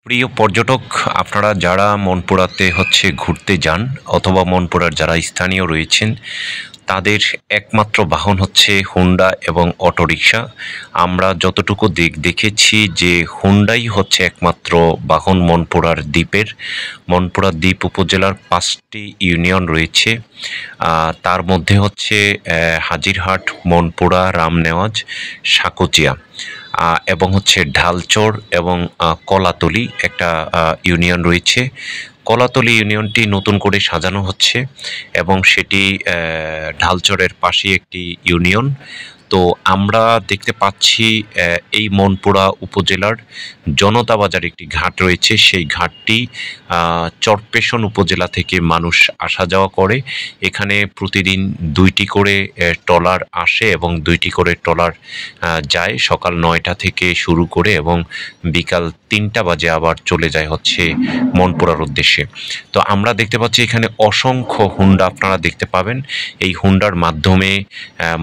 প্রিয় পর্যটক, আপনারা যারা মনপুরাতে ঘুরতে যান অথবা মনপুরার যারা স্থানীয় রয়েছেন, তাদের একমাত্র বাহন হচ্ছে হুন্ডা এবং অটোরিকশা। আমরা যতটুকু দেখেছি যে হুন্ডাই হচ্ছে একমাত্র বাহন মনপুরার দ্বীপের। মনপুরা দ্বীপ উপজেলার 5টি ইউনিয়ন রয়েছে। তার মধ্যে হচ্ছে হাজিরহাট, মনপুরা, রামনেওয়াজ, সাকুচিয়া এবং হচ্ছে ঢালচর এবং কলাতলি একটা ইউনিয়ন রয়েছে। কলাতলি ইউনিয়নটি নতুন করে সাজানো হচ্ছে এবং সেটি ঢালচরের পাশেই একটি ইউনিয়ন। তো আমরা দেখতে পাচ্ছি এই মনপুরা উপজেলার জনতা বাজার একটি ঘাট রয়েছে। সেই ঘাটটি চরপেশন উপজেলা থেকে মানুষ আসা যাওয়া করে। এখানে প্রতিদিন 2টি করে ট্রলার আসে এবং 2টি করে ট্রলার যায় সকাল 9টা থেকে শুরু করে এবং বিকাল 3টা বাজে আবার চলে যায় হচ্ছে মনপুরার উদ্দেশ্যে। তো আমরা দেখতে পাচ্ছি এখানে অসংখ্য হুন্ডা আপনারা দেখতে পাবেন। এই হুন্ডার মাধ্যমে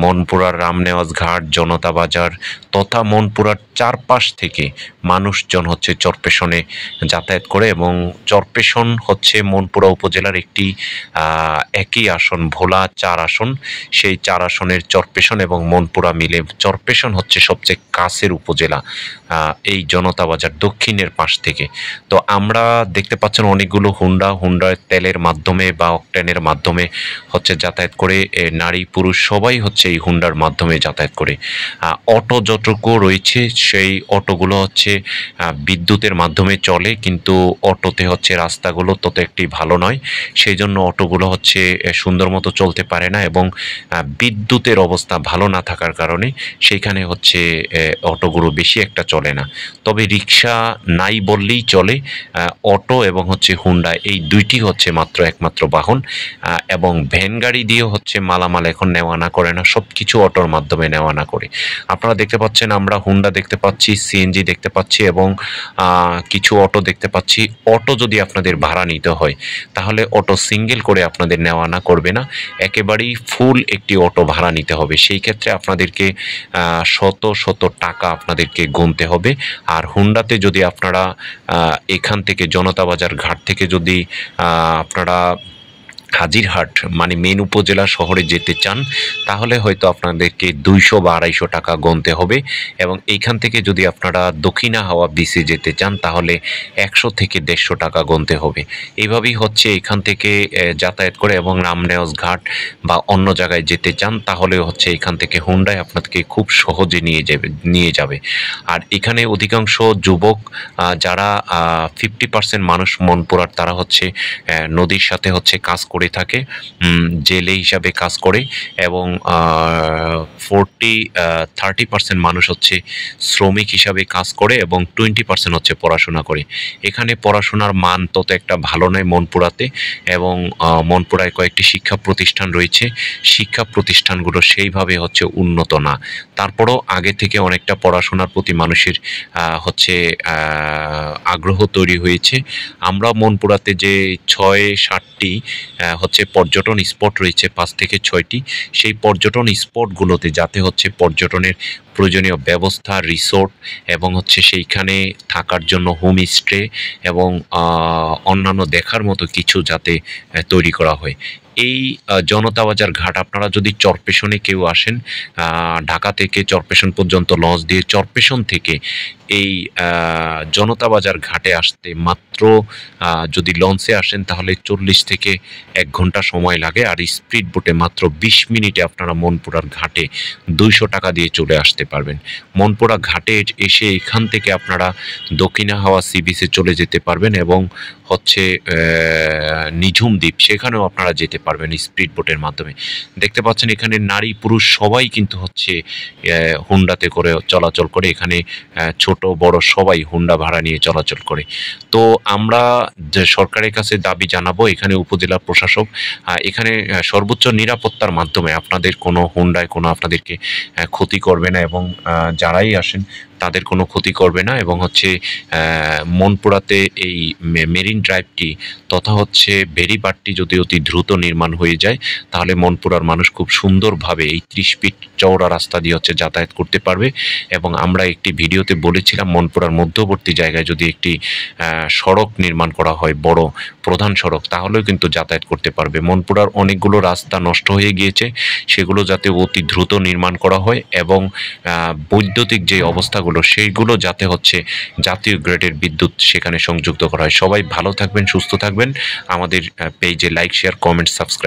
মনপুরার রামনেওয়াজ ঘাট, জনতা বাজার তথা মনপুরার চারপাশ থেকে মানুষজন হচ্ছে চরপেশনে যাতায়াত করে এবং চরপেশন হচ্ছে মনপুরা উপজেলার একটি একই আসন, ভোলা 4 আসন। সেই 4 আসনের চরপেশন এবং মনপুরা মিলে চরপেশন হচ্ছে সবচেয়ে কাছের উপজেলা এই জনতা বাজার দক্ষিণের পাশ থেকে। তো আমরা দেখতে পাচ্ছেন অনেকগুলো হুন্ডার তেলের মাধ্যমে বা অকটেনের মাধ্যমে হচ্ছে যাতায়াত করে। নারী পুরুষ সবাই হচ্ছে এই হুন্ডার মাধ্যমে যাতায়াত করে। অটো যতটুকু রয়েছে সেই অটোগুলো হচ্ছে বিদ্যুতের মাধ্যমে চলে, কিন্তু অটোতে হচ্ছে রাস্তাগুলো তত একটি ভালো নয়। সেই জন্য অটোগুলো হচ্ছে সুন্দর মতো চলতে পারে না এবং বিদ্যুতের অবস্থা ভালো না থাকার কারণে সেইখানে হচ্ছে অটোগুলো বেশি একটা চলে না। তবে রিক্সা নাই বললেই চলে। অটো এবং হচ্ছে হুন্ডা এই দুইটি হচ্ছে একমাত্র বাহন। এবং ভ্যান গাড়ি দিয়েও হচ্ছে মালামাল এখন নেওয়া আনা করে না, সব কিছু অটোর মাধ্যমে নেওয়া আনা করে। আপনারা দেখতে পাচ্ছেন আমরা হুন্ডা দেখতে পাচ্ছি, সিএনজি দেখতে পাচ্ছি এবং কিছু অটো দেখতে পাচ্ছি। অটো যদি আপনাদের ভাড়া নিতে হয় তাহলে অটো সিঙ্গেল করে আপনাদের নেওয়া আনা করবে না, একেবারেই ফুল একটি অটো ভাড়া নিতে হবে। সেই ক্ষেত্রে আপনাদেরকে শত শত টাকা আপনাদেরকে গুনতে হবে। আর হুন্ডাতে যদি আপনারা এখান থেকে জনতা বাজার ঘাট থেকে যদি আপনারা হাজিরহাট মানে মেন উপজেলা শহরে যেতে চান তাহলে হয়তো আপনাদেরকে 200 বা 250 টাকা গুনতে হবে এবং এইখান থেকে যদি আপনারা দক্ষিণা হাওয়া বিচে যেতে চান তাহলে 100 থেকে 150 টাকা গুনতে হবে। এইভাবেই হচ্ছে এখান থেকে যাতায়াত করে এবং রামনেওয়াজ ঘাট বা অন্য জায়গায় যেতে চান তাহলে হচ্ছে এখান থেকে হুন্ডায় আপনাদেরকে খুব সহজে নিয়ে যাবে। আর এখানে অধিকাংশ যুবক যারা 50% মানুষ মনপুরার, তারা হচ্ছে নদীর সাথে হচ্ছে কাজ করে থাকে, জেলে হিসাবে কাজ করে এবং 30% মানুষ হচ্ছে শ্রমিক হিসাবে কাজ করে এবং 20% হচ্ছে পড়াশোনা করে। এখানে পড়াশোনার মান তত একটা ভালো নয় মনপুরাতে এবং মনপুরায় কয়েকটি শিক্ষা প্রতিষ্ঠান রয়েছে, শিক্ষা প্রতিষ্ঠানগুলো সেইভাবে হচ্ছে উন্নত না। তারপরও আগে থেকে অনেকটা পড়াশোনার প্রতি মানুষের হচ্ছে আগ্রহ তৈরি হয়েছে। আমরা মনপুরাতে যে 6-7টি হচ্ছে পর্যটন স্পট রয়েছে, 5 থেকে 6টি, সেই পর্যটন স্পটগুলোতে যাতে হচ্ছে পর্যটনের প্রয়োজনীয় ব্যবস্থা, রিসোর্ট এবং হচ্ছে সেইখানে থাকার জন্য হোমস্টে এবং অন্যান্য দেখার মতো কিছু যাতে তৈরি করা হয়। এই জনতা বাজার ঘাট আপনারা যদি চরপেশনে কেউ আসেন, ঢাকা থেকে চরপেশন পর্যন্ত লঞ্চ দিয়ে চরপেশন থেকে এই জনতা বাজার ঘাটে আসতে মাত্র যদি লঞ্চে আসেন তাহলে 40 থেকে 1 ঘন্টা সময় লাগে। আর স্পিড বোটে মাত্র 20 মিনিটে আপনারা মনপুরার ঘাটে 200 টাকা দিয়ে চলে আসতে পারবেন। মনপুরা ঘাটে এসে এখান থেকে আপনারা দক্ষিণা হাওয়া সি বিচে চলে যেতে পারবেন এবং হচ্ছে নিঝুম দ্বীপ, সেখানেও আপনারা যেতে পারবেন স্পিড বোটের মাধ্যমে। দেখতে পাচ্ছেন এখানে নারী পুরুষ সবাই কিন্তু হচ্ছে হুন্ডাতে করে চলাচল করে। এখানে ছোট বড় সবাই হুন্ডা ভাড়া নিয়ে চলাচল করে। তো আমরা যে সরকারের কাছে দাবি জানাবো, এখানে উপজেলা প্রশাসক এখানে সর্বোচ্চ নিরাপত্তার মাধ্যমে আপনাদের কোনো হুন্ডায় কোনো আপনাদেরকে ক্ষতি করবে না এবং যারাই আসেন তাদের কোনো ক্ষতি করবে না এবং হচ্ছে মনপুরাতে এই মেরিন ড্রাইভটি তথা হচ্ছে বেড়িবাঁধটি যদি অতি দ্রুত নির্মাণ হয়ে যায় তাহলে মনপুরার মানুষ খুব সুন্দরভাবে এই 30 ফিট চওড়া রাস্তা দিয়ে হচ্ছে যাতায়াত করতে পারবে। এবং আমরা একটি ভিডিওতে বলেছিলাম মনপুরার মধ্যবর্তী জায়গায় যদি একটি সড়ক নির্মাণ করা হয়, বড় প্রধান সড়ক, তাহলেও কিন্তু যাতায়াত করতে পারবে। মনপুরার অনেকগুলো রাস্তা নষ্ট হয়ে গিয়েছে, সেগুলো যাতে অতি দ্রুত নির্মাণ করা হয় এবং বৈদ্যুতিক যে অবস্থাগুলো সেইগুলো যাতে হচ্ছে জাতীয় গ্রেডের বিদ্যুৎ সেখানে সংযুক্ত করা হয়। সবাই ভালো থাকবেন, সুস্থ থাকবেন। আমাদের পেজে লাইক, শেয়ার, কমেন্ট, সাবস্ক্রাইব